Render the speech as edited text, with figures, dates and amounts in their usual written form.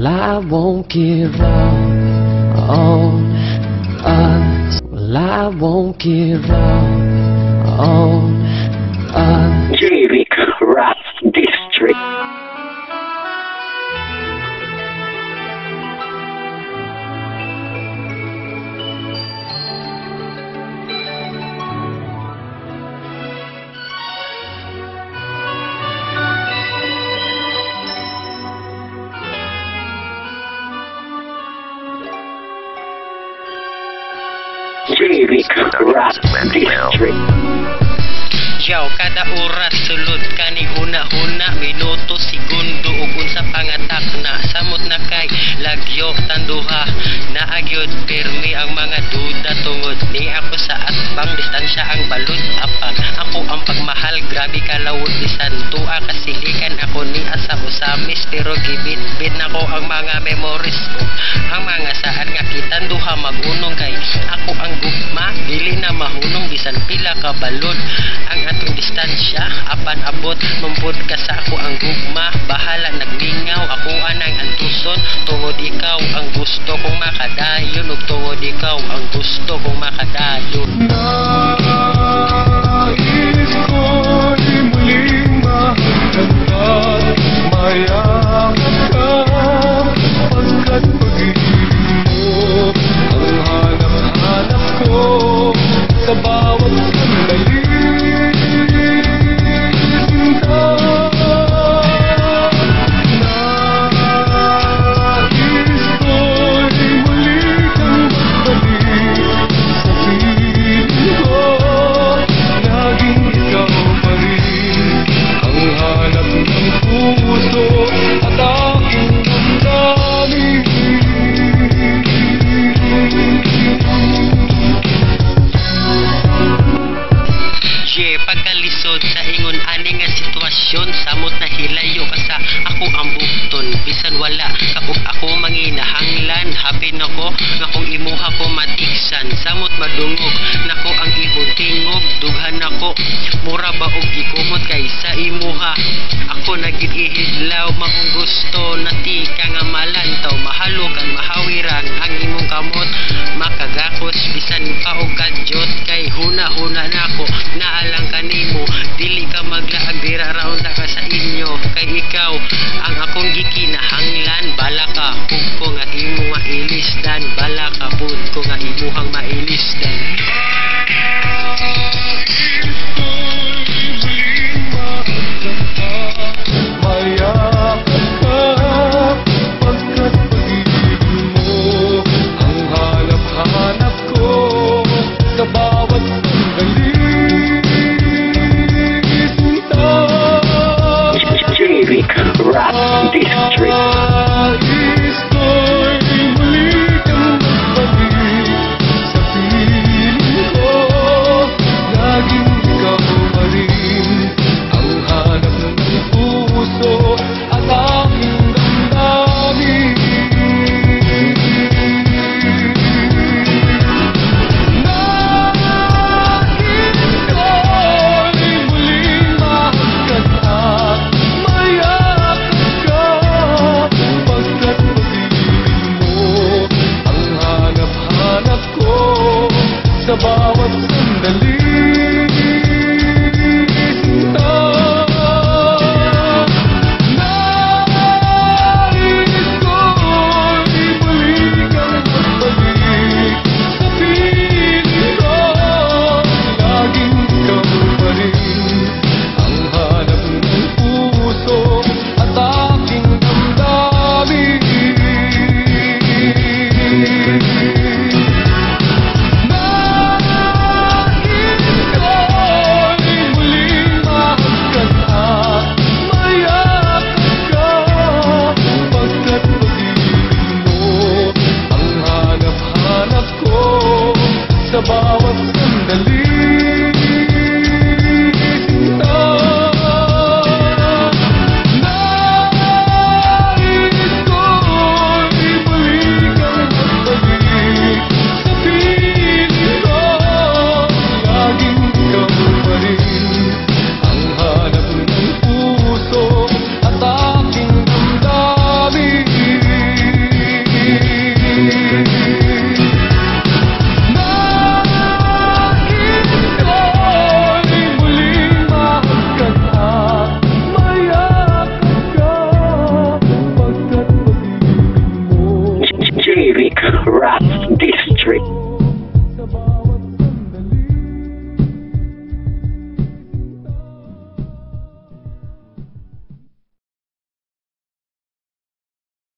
Well, I won't give up on us. Well, I won't give up on us. Jeric Rap District. Jeric Rap District. Yaw, kada oras sulod kaning huna-huna, minuto, segundo ug unsa pangatak na samot na kay lagyo tanduha naagyod permi ang mga duda tungod ni ako sa atbang distansya ang balud apan ako ang pagmahal grabe kalawod bisan tuwa kasilikan ako ni asa usamis pero gibit-bit nako ang mga memories ko ang mga saan nga kitan duha magunong kay ako ang gugma dili na mahunong bisan pila ka balod ang atong distansya apan abot mumpod ka sa ako ang gugma bahala nagmingaw ako anang antuson tungod ikaw ang gusto kong makadayon ug tungod ikaw ang gusto kong makadayon. Nais ko'y muling mahagkat mayaman ka pagkat pag-ibig mo ang hanap-hanap ko sa bawat sandali. Pagkalisod sa ingon ani nga sitwasyon samot na hilayo ka sa ako ang bukton bisan wala kapag ako manginahanglan happy nako nga kung imuha ko matiksan samot madungog nako ang ihong tingog dughan nako mura ba og gikumot kay sa imuha ako nagihidlaw maong gusto nati ka nga malantaw mahalokan mahawiran ang imong kamot makagakos bisan pa og kadyot kay huna-huna nako naalang kanimo dili ka maglaag dira raon ka sa inyo kay ikaw ang akong gikinahanglan bala ka